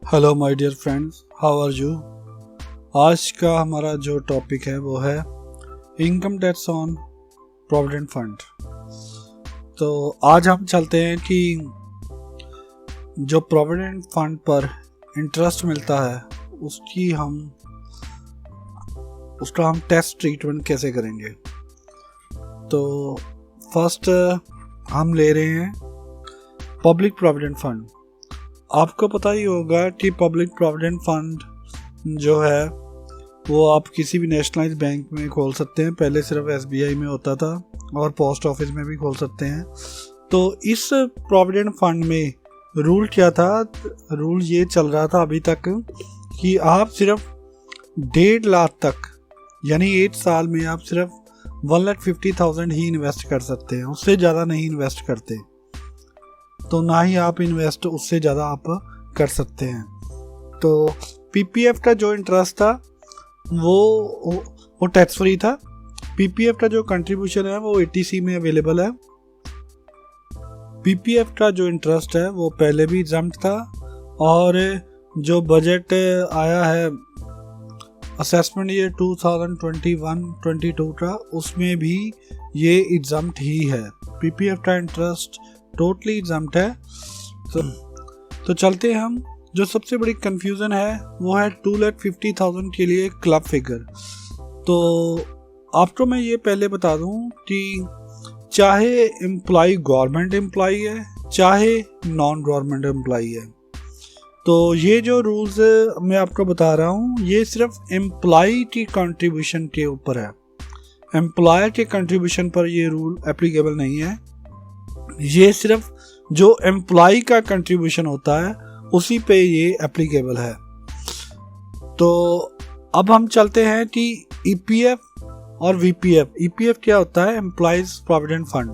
Hello my dear friends, how are you. आज का हमारा जो टॉपिक है वो है income tax on provident fund. तो आज हम चलते हैं कि जो प्रोविडेंट फंड पर इंटरेस्ट मिलता है उसका हम टैक्स ट्रीटमेंट कैसे करेंगे। तो फर्स्ट हम ले रहे हैं पब्लिक प्रोविडेंट फंड। आपको पता ही होगा कि पब्लिक प्रोविडेंट फंड जो है वो आप किसी भी नेशनलाइज बैंक में खोल सकते हैं। पहले सिर्फ एसबीआई में होता था और पोस्ट ऑफिस में भी खोल सकते हैं। तो इस प्रोविडेंट फंड में रूल क्या था? रूल ये चल रहा था अभी तक कि आप सिर्फ 1.5 लाख तक यानी 8 साल में आप सिर्फ 1,50,000 ही इन्वेस्ट कर सकते हैं, उससे ज़्यादा नहीं इन्वेस्ट करते। तो ना ही आप इन्वेस्ट उससे ज़्यादा आप कर सकते हैं। तो पीपीएफ का जो इंटरेस्ट था वो टैक्स फ्री था। पीपीएफ का जो कंट्रीब्यूशन है वो एटीसी में अवेलेबल है। पीपीएफ का जो इंटरेस्ट है वो पहले भी एग्जम्प्ट था और जो बजट आया है असेसमेंट ईयर 2021-22 का, उसमें भी ये एग्जम्प्ट ही है। पीपीएफ का इंटरेस्ट टोटली एग्जम्प्ट है। तो चलते हैं हम। जो सबसे बड़ी कंफ्यूजन है वो है 2,50,000 के लिए क्लब फिगर। तो आपको मैं ये पहले बता दूं कि चाहे एम्प्लॉय गवर्नमेंट एम्प्लॉय है चाहे नॉन गवर्नमेंट एम्प्लॉय है, तो ये जो रूल्स मैं आपको बता रहा हूँ ये सिर्फ एम्प्लॉय की कंट्रीब्यूशन के ऊपर है। एम्प्लॉयर के कंट्रीब्यूशन पर ये रूल एप्लीकेबल नहीं है। ये सिर्फ जो एम्प्लॉय का कंट्रीब्यूशन होता है उसी पे ये एप्लीकेबल है। तो अब हम चलते हैं कि ईपीएफ और वीपीएफ। ईपीएफ क्या होता है? Employees provident fund.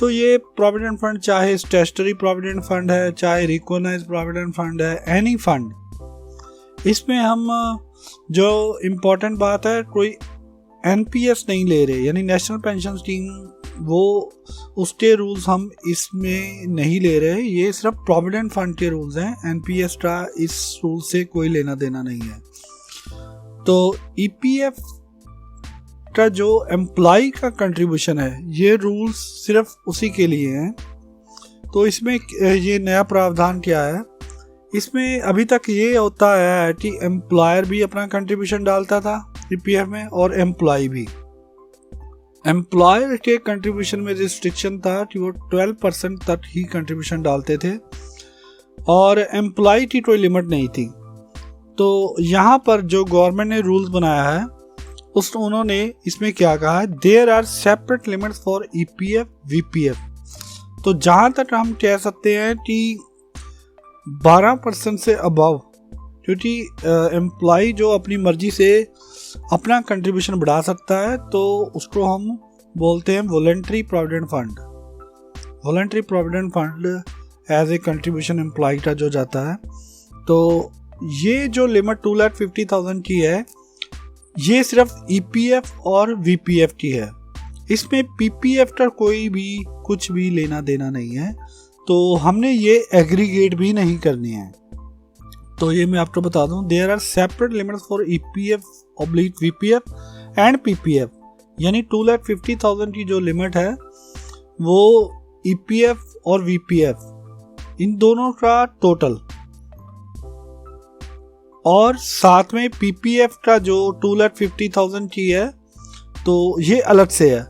तो ये प्रोविडेंट फंड चाहे स्टैट्यूटरी प्रोविडेंट फंड है चाहे रिकॉग्नाइज्ड प्रोविडेंट फंड है, एनी फंड, इसमें हम जो इम्पोर्टेंट बात है कोई एनपीएस नहीं ले रहे, यानी नेशनल पेंशन स्कीम, वो उसके रूल्स हम इसमें नहीं ले रहे। ये सिर्फ प्रोविडेंट फंड के रूल्स हैं। एनपीएस का इस रूल से कोई लेना देना नहीं है। तो ईपीएफ का जो एम्प्लॉय का कंट्रीब्यूशन है ये रूल्स सिर्फ उसी के लिए हैं। तो इसमें ये नया प्रावधान क्या है? इसमें अभी तक ये होता है कि एम्प्लॉयर भी अपना कंट्रीब्यूशन डालता था ईपीएफ में और एम्प्लॉय भी। एम्प्लॉयर के कंट्रीब्यूशन में रिस्ट्रिक्शन था कि वो 12% तक ही कंट्रीब्यूशन डालते थे और एम्प्लॉय की कोई लिमिट नहीं थी। तो यहाँ पर जो गवर्नमेंट ने रूल्स बनाया है उन्होंने इसमें क्या कहा है? There are separate limits for EPF VPF. तो जहाँ तक हम कह सकते हैं कि 12% से अबव, क्योंकि एम्प्लॉय जो अपनी मर्जी से अपना कंट्रीब्यूशन बढ़ा सकता है तो उसको हम बोलते हैं voluntary provident fund. Voluntary provident fund as a contribution employ का जो जाता है। तो ये जो लिमिट 2,50,000 की है ये सिर्फ ईपीएफ और वीपीएफ की है। इसमें पीपीएफ का कोई भी कुछ भी लेना देना नहीं है। तो हमने ये एग्रीगेट भी नहीं करनी है। तो ये मैं आपको बता दूं, there are separate limits for EPF oblique VPF and PPF. यानी 2,50,000 की जो लिमिट है वो ईपीएफ और वीपीएफ इन दोनों का टोटल, और साथ में पीपीएफ का जो 2,50,000 की है तो ये अलग से है।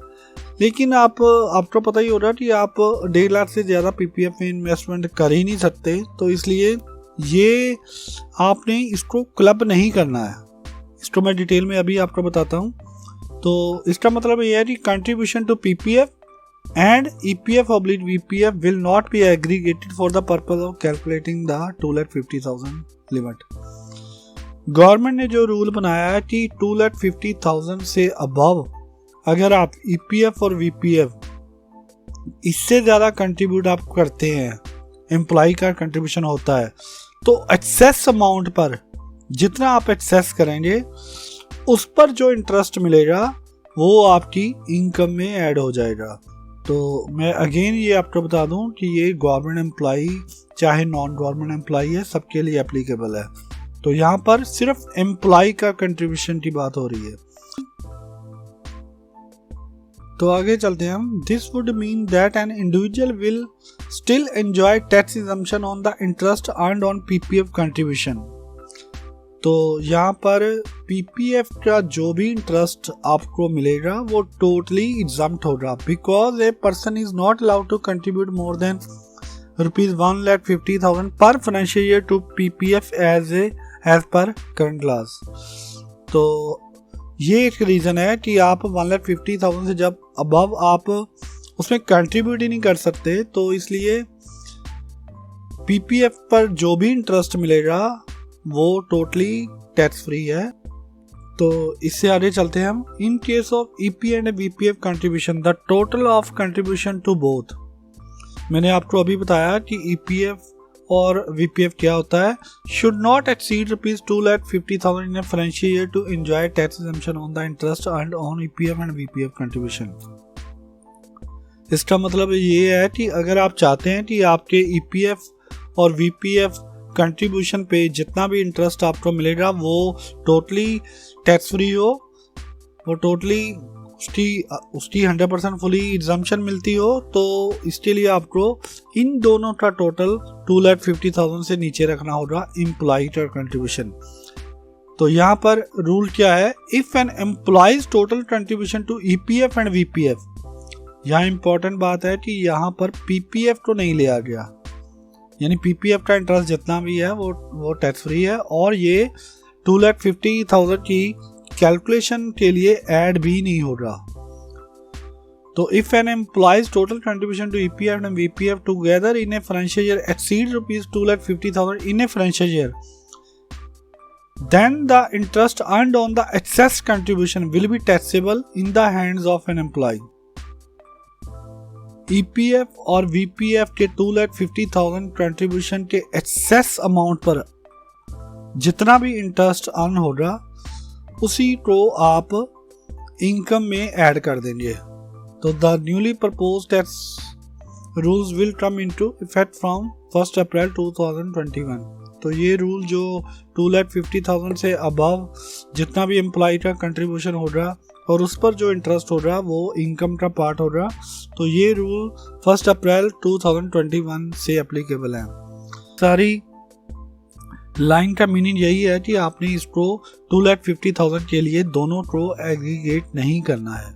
लेकिन आपको पता ही होगा कि आप 1.5 लाख से ज़्यादा पीपीएफ में इन्वेस्टमेंट कर ही नहीं सकते। तो इसलिए ये आपने इसको क्लब नहीं करना है। इसको मैं डिटेल में अभी आपको बताता हूँ। तो इसका मतलब ये है कि contribution to PPF and EPF oblique VPF will not be aggregated for the purpose of calculating the 2,50,000 limit. Government ने जो रूल बनाया है कि 2,50,000 से अबव अगर आप ईपीएफ और वीपीएफ इससे ज़्यादा कंट्रीब्यूट आप करते हैं, एम्प्लॉय का कंट्रीब्यूशन होता है, तो एक्सेस अमाउंट पर जितना आप एक्सेस करेंगे उस पर जो इंटरेस्ट मिलेगा वो आपकी इनकम में ऐड हो जाएगा। तो मैं अगेन ये आपको बता दूं कि ये गवर्नमेंट एम्प्लॉय चाहे नॉन गवर्नमेंट एम्प्लॉई है, सबके लिए एप्लीकेबल है। तो यहाँ पर सिर्फ एम्प्लॉय का कंट्रीब्यूशन की बात हो रही है। तो आगे चलते हैं हम। This would mean that an individual will still enjoy tax exemption on the interest earned on PPF contribution. तो यहाँ पर पीपीएफ का जो भी इंटरेस्ट आपको मिलेगा वो टोटली एग्जम्प्ट होगा, because a person is not allowed to contribute more than ₹1,50,000 per financial year to PPF as per current laws. तो ये एक रीज़न है कि आप 1,50,000 से जब अबव आप उसमें कंट्रीब्यूट ही नहीं कर सकते, तो इसलिए पीपीएफ पर जो भी इंटरेस्ट मिलेगा वो टोटली टैक्स फ्री है। तो इससे आगे चलते हैं हम। In case of EP and VPF contribution the total of contribution to both. मैंने आपको अभी बताया कि ईपीएफ और वीपीएफ क्या होता है। Should not exceed ₹2,50,000 in a financial year to enjoy tax exemption on the interest earned on EPF and VPF contribution. इसका मतलब ये है कि अगर आप चाहते हैं कि आपके ईपीएफ और वीपीएफ कंट्रीब्यूशन पे जितना भी इंटरेस्ट आपको मिलेगा वो टोटली टैक्स फ्री हो, वो टोटली उसकी 100% फुली एग्जम्पशन मिलती हो, तो इसके लिए आपको इन दोनों का टोटल 2,50,000 से नीचे रखना होगा एम्प्लॉय का कंट्रीब्यूशन। तो यहाँ पर रूल क्या है? If an employee's total contribution to EPF and VPF, यहाँ इंपॉर्टेंट बात है कि यहाँ पर पीपीएफ को नहीं लिया गया, यानी पीपीएफ का इंटरेस्ट जितना भी है वो टैक्स फ्री है, और ये 2,50,000 की कैलकुलेशन के लिए ऐड भी नहीं होगा। तो if an employee's total contribution to EPF and VPF together in a financial year exceed ₹2,50,000 in a financial year, then the interest earned on the excess contribution will be taxable in the hands of an employee। EPF और VPF के 2,50,000 contribution के excess amount पर जितना भी interest earn होगा उसी को आप इनकम में ऐड कर देंगे। तो the newly proposed tax rules will come into effect from 1 अप्रैल 2021। तो ये रूल जो 2,50,000 से अबव जितना भी एम्प्लॉय का कंट्रीब्यूशन होगा और उस पर जो इंटरेस्ट होगा वो इनकम का पार्ट होगा, तो ये रूल 1 अप्रैल 2021 से एप्लीकेबल है। सारी लाइन का मीनिंग यही है कि आपने इसको 2,50,000 के लिए दोनों को एग्रीगेट नहीं करना है।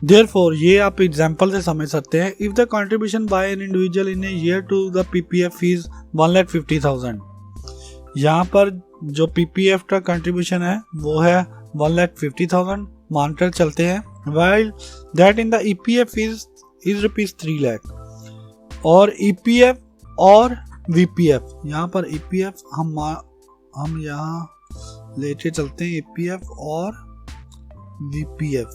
देयरफॉर ये आप एग्जांपल से समझ सकते हैं। If the contribution by an individual in a year to the PPF is 1,50,000, यहाँ पर जो पीपीएफ का कंट्रीब्यूशन है वो है 1,50,000 मानकर चलते हैं, while that in the EPF is ₹3 lakh। और EPF और VPF, यहाँ पर EPF हम यहाँ लेके चलते हैं EPF और VPF।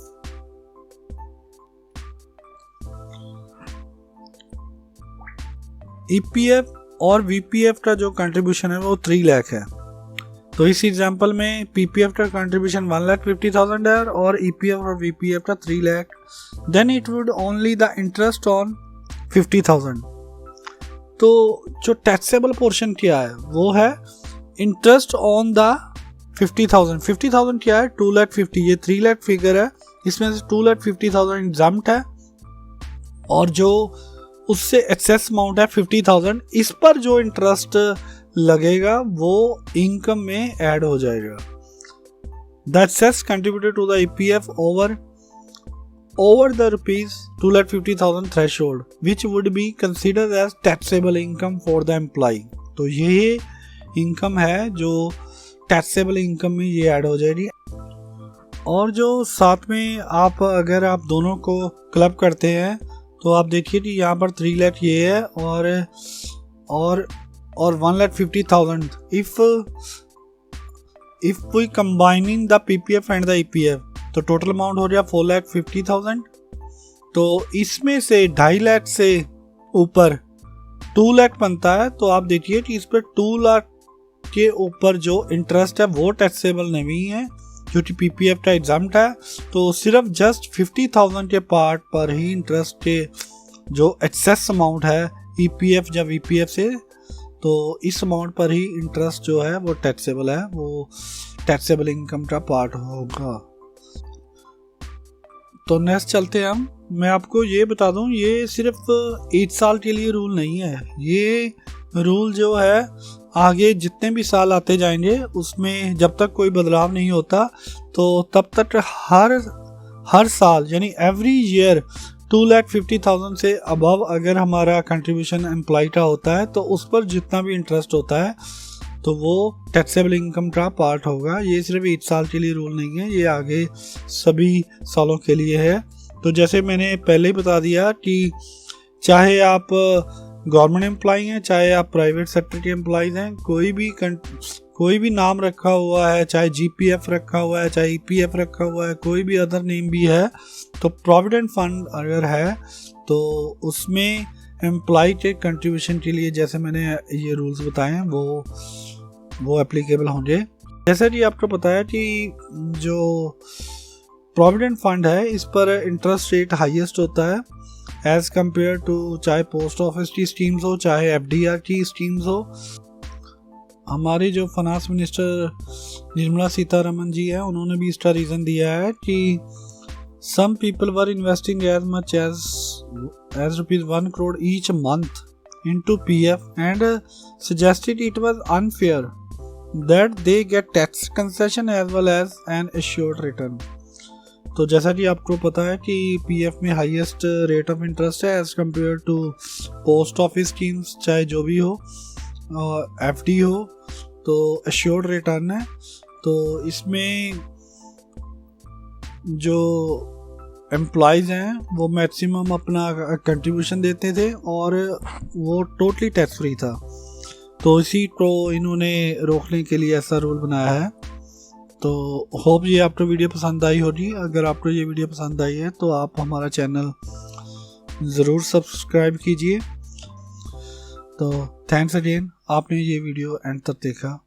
EPF और VPF का जो कंट्रीब्यूशन है वो 3 लाख है। तो इस एग्जांपल में पीपीएफ का कंट्रीब्यूशन 1,50,000 है और ईपीएफ और वीपीएफ का 3 lakh. Then it would only the interest on 50,000। तो जो टैक्सेबल पोर्शन क्या है वो है इंटरेस्ट ऑन द 50,000। 50,000 क्या है? 2,50,000। ये 3 लाख फिगर है, इसमें से 2,50,000 एग्जम्प्ट है और जो उससे एक्सेस अमाउंट है 50,000, इस पर जो इंटरेस्ट लगेगा वो इनकम में ऐड हो जाएगा। The excess contributed to the EPF over the ₹2,50,000 threshold which would be considered as taxable income for the employ. तो ये इनकम है जो टैक्सेबल इनकम में ये ऐड हो जाएगी। और जो साथ में आप अगर आप दोनों को क्लब करते हैं तो आप देखिए कि यहाँ पर 3 लाख ये है और 1,50,000 if we combining the PPF and the EPF, तो टोटल अमाउंट हो गया 4,50,000। तो इसमें से 2.5 लाख से ऊपर 2 लाख बनता है। तो आप देखिए कि इस पर 2 लाख के ऊपर जो इंटरेस्ट है वो टैक्सेबल नहीं है क्योंकि पीपीएफ का एग्जाम्प्ट है। तो सिर्फ जस्ट 50,000 के पार्ट पर ही इंटरेस्ट के जो एक्सेस अमाउंट है ईपीएफ या वीपीएफ से तो इस अमाउंट पर ही इंटरेस्ट जो है वो टैक्सेबल है, वो टैक्सेबल इनकम का पार्ट होगा। तो नेक्स्ट चलते हैं हम। मैं आपको ये बता दूं, ये सिर्फ 8 साल के लिए रूल नहीं है, ये रूल जो है आगे जितने भी साल आते जाएंगे उसमें जब तक कोई बदलाव नहीं होता तो तब तक हर साल यानी एवरी ईयर 2,50,000 से अबव अगर हमारा कंट्रीब्यूशन एम्प्लॉय का होता है तो उस पर जितना भी इंटरेस्ट होता है तो वो टैक्सेबल इनकम का पार्ट होगा। ये सिर्फ 8 साल के लिए रूल नहीं है, ये आगे सभी सालों के लिए है। तो जैसे मैंने पहले ही बता दिया कि चाहे आप गवर्नमेंट एम्प्लॉय हैं, चाहे आप प्राइवेट सेक्टर के एम्प्लॉयज़ हैं, कोई भी नाम रखा हुआ है, चाहे जीपीएफ रखा हुआ है, चाहे ईपीएफ रखा हुआ है, कोई भी अदर नेम भी है, तो प्रोविडेंट फंड अगर है तो उसमें एम्प्लॉय के कंट्रीब्यूशन के लिए जैसे मैंने ये रूल्स बताए हैं वो एप्लीकेबल होंगे। जैसा कि आपको पता है कि जो प्रोविडेंट फंड है इस पर इंटरेस्ट रेट हाईएस्ट होता है एज कंपेयर टू चाहे पोस्ट ऑफिस की स्कीम्स हो, चाहे एफडीआर की स्कीम्स हो। हमारी जो फाइनेंस मिनिस्टर निर्मला सीतारमन जी है, उन्होंने भी इसका रीज़न दिया है कि some people were investing as much as rupees 1 crore each month into PF and suggested it was unfair that they get tax concession as well as an assured return। तो जैसा कि आपको पता है कि पीएफ में हाईएस्ट रेट ऑफ इंटरेस्ट है as compare to post office schemes, चाहे जो भी हो, एफडी हो, तो एश्योर्ड रिटर्न है। तो इसमें जो एम्प्लॉयज़ हैं वो मैक्सिमम अपना कंट्रीब्यूशन देते थे और वो टोटली टैक्स फ्री था। तो इसी को इन्होंने रोकने के लिए ऐसा रूल बनाया है। तो होप ये आपको वीडियो पसंद आई होगी। अगर आपको ये वीडियो पसंद आई है तो आप हमारा चैनल ज़रूर सब्सक्राइब कीजिए। तो थैंक्स अगेन, आपने ये वीडियो एंड तक देखा।